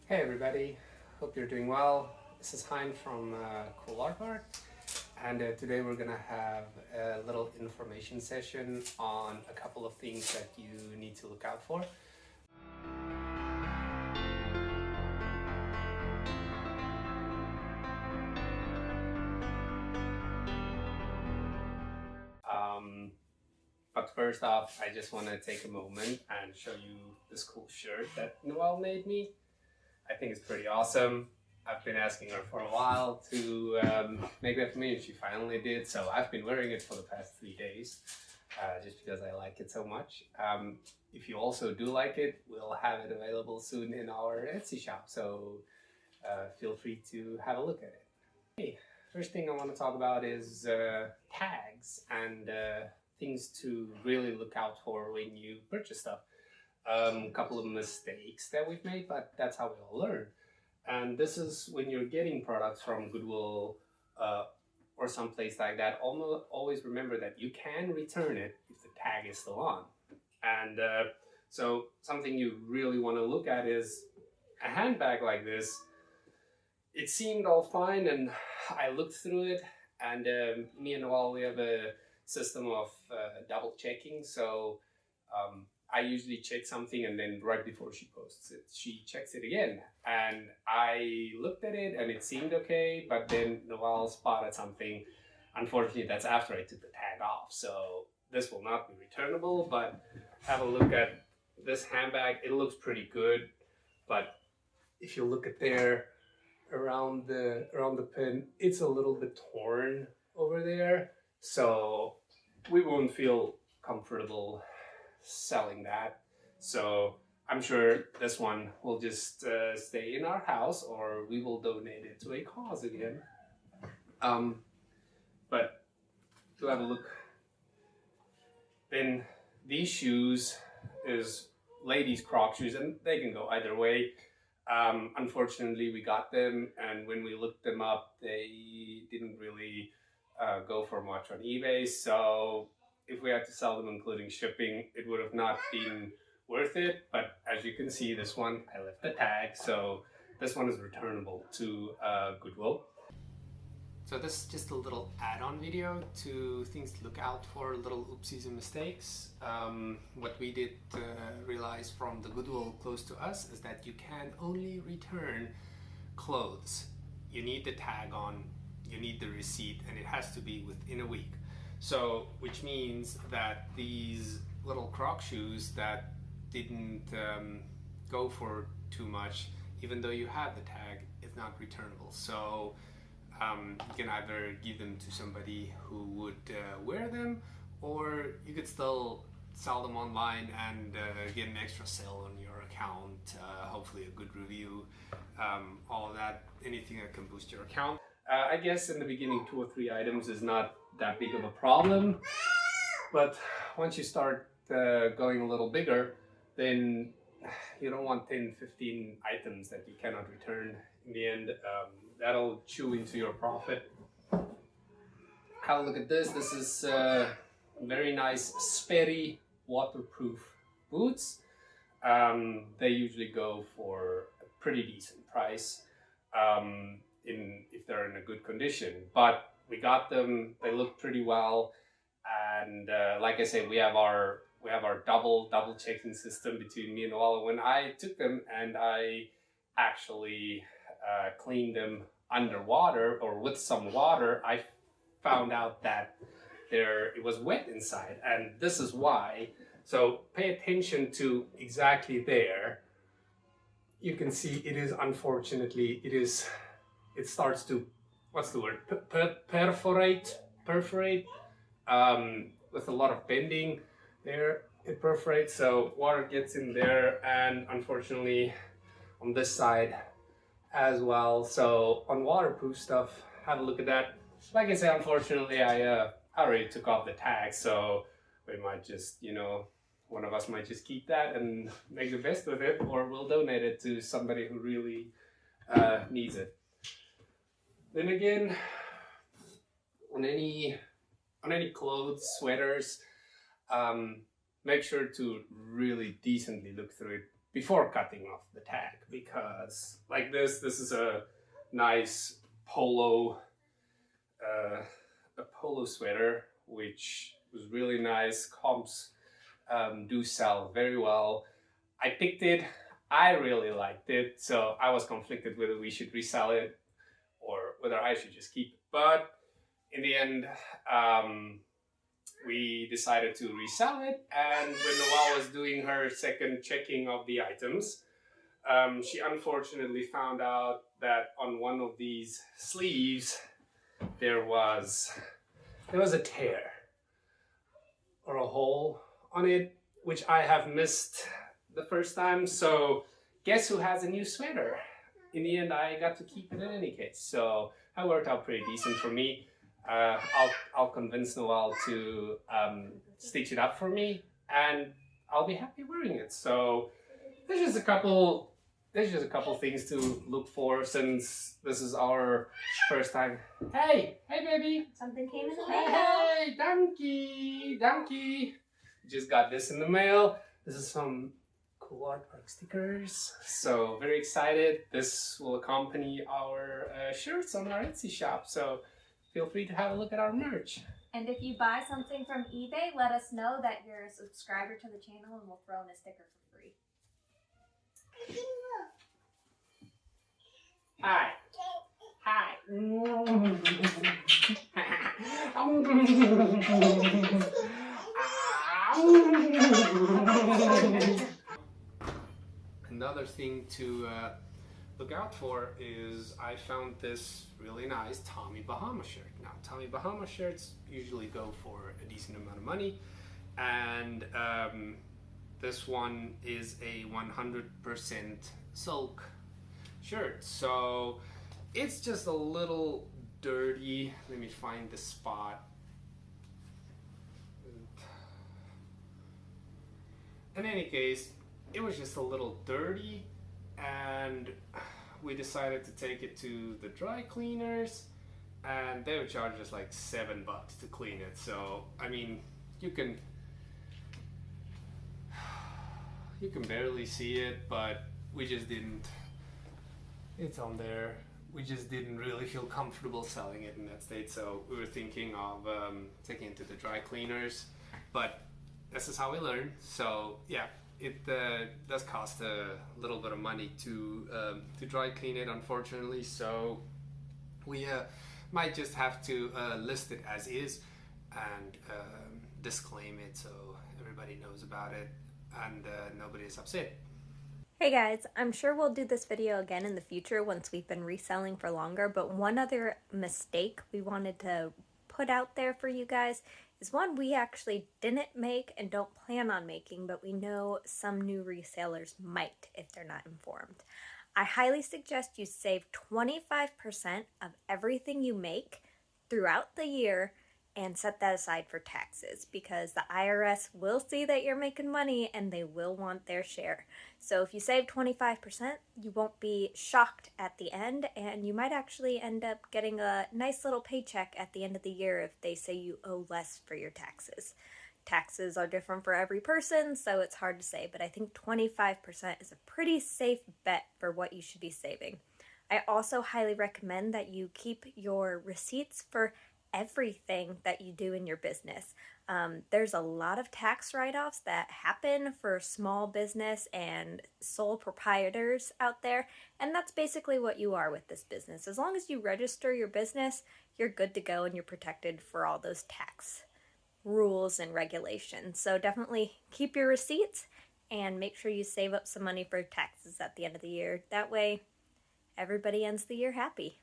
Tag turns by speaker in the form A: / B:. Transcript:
A: Hey everybody, hope you're doing well. This is Hein from Cool Aardvark, and today we're gonna have a little information session on a couple of things that you need to look out for. Um, but first off, I just want to take a moment and show you this cool shirt that Noelle made me. I think it's pretty awesome. I've been asking her for a while to make that for me, and she finally did. So I've been wearing it for the past 3 days, just because I like it so much. If you also do like it, we'll have it available soon in our Etsy shop. So feel free to have a look at it. Hey, first thing I want to talk about is tags and things to really look out for when you purchase stuff. A couple of mistakes that we've made, but that's how we all learn. And this is when you're getting products from Goodwill or someplace like that. Always remember that you can return it if the tag is still on. And so something you really want to look at is a handbag like this. It seemed all fine, and I looked through it, and me and Noel, we have a system of double checking. So I usually check something, and then right before she posts it, she checks it again. And I looked at it and it seemed okay, but then Noel spotted something. Unfortunately, that's after I took the tag off. So this will not be returnable, but have a look at this handbag. It looks pretty good, but if you look at there around the pin, it's a little bit torn over there. So we won't feel comfortable selling that. So I'm sure this one will just stay in our house, or we will donate it to a cause again. But to have a look, then these shoes is ladies' Croc shoes, and they can go either way. Unfortunately, we got them, and when we looked them up, they didn't really go for much on eBay. So if we had to sell them including shipping, it would have not been worth it. But as you can see, this one, I left the tag, so this one is returnable to Goodwill. So this is just a little add-on video to things to look out for, little oopsies and mistakes. What we did realize from the Goodwill close to us is that you can only return clothes. You need the tag on, you need the receipt, and it has to be within a week. So, which means that these little Croc shoes that didn't go for too much, even though you have the tag, it's not returnable. So you can either give them to somebody who would wear them, or you could still sell them online and get an extra sale on your account, hopefully a good review, all of that, anything that can boost your account. I guess in the beginning 2 or 3 items is not that big of a problem, but once you start going a little bigger, then you don't want 10, 15 items that you cannot return. In the end, that'll chew into your profit. Have a look at this. This is very nice Sperry waterproof boots. They usually go for a pretty decent price if they're in a good condition. But we got them. They look pretty well, and like I said, we have our double checking system between me and Noella. When I took them and I actually cleaned them underwater or with some water, I found out that it was wet inside, and this is why. So pay attention to exactly there. You can see it is, unfortunately, it starts to, what's the word, perforate with a lot of bending there. It perforates, so water gets in there, and unfortunately on this side as well. So on waterproof stuff, have a look at that. Like I said, unfortunately I already took off the tag, so we might just, one of us might just keep that and make the best of it, or we'll donate it to somebody who really needs it. Then again, on any clothes, sweaters, make sure to really decently look through it before cutting off the tag, because like this is a nice polo a polo sweater, which was really nice. Comps do sell very well. I picked it, I really liked it, so I was conflicted whether we should resell it or whether I should just keep it. But in the end, we decided to resell it, and when Noelle was doing her second checking of the items, she unfortunately found out that on one of these sleeves there was a tear or a hole on it, which I have missed the first time. So guess who has a new sweater? In the end, I got to keep it in any case, so that worked out pretty decent for me. I'll convince Noelle to stitch it up for me, and I'll be happy wearing it. So there's just a couple things to look for, since this is our first time. Hey baby!
B: Something came in the mail.
A: Hey, donkey! Just got this in the mail. This is some cool Aardvark stickers. So very excited. This will accompany our shirts on our Etsy shop. So feel free to have a look at our merch.
B: And if you buy something from eBay, let us know that you're a subscriber to the channel, and we'll throw in a sticker for free.
A: Hi. Another thing to look out for is I found this really nice Tommy Bahama shirt. Now, Tommy Bahama shirts usually go for a decent amount of money, and this one is a 100% silk shirt, so it's just a little dirty. Let me find the spot. In any case, it was just a little dirty, and we decided to take it to the dry cleaners, and they would charge us like $7 to clean it. So I mean, you can barely see it, but we just didn't, it's on there, we just didn't really feel comfortable selling it in that state, so we were thinking of taking it to the dry cleaners. But this is how we learn. So yeah, it does cost a little bit of money to dry clean it, unfortunately, so we might just have to list it as is and disclaim it so everybody knows about it and nobody is upset.
C: Hey guys, I'm sure we'll do this video again in the future once we've been reselling for longer, but one other mistake we wanted to put out there for you guys is one we actually didn't make and don't plan on making, but we know some new resellers might if they're not informed. I highly suggest you save 25% of everything you make throughout the year and set that aside for taxes, because the IRS will see that you're making money and they will want their share. So if you save 25%, you won't be shocked at the end, and you might actually end up getting a nice little paycheck at the end of the year if they say you owe less for your taxes. Taxes are different for every person, so it's hard to say, but I think 25% is a pretty safe bet for what you should be saving. I also highly recommend that you keep your receipts for everything that you do in your business. There's a lot of tax write-offs that happen for small business and sole proprietors out there, and that's basically what you are with this business. As long as you register your business, you're good to go and you're protected for all those tax rules and regulations. So definitely keep your receipts and make sure you save up some money for taxes at the end of the year. That way, everybody ends the year happy.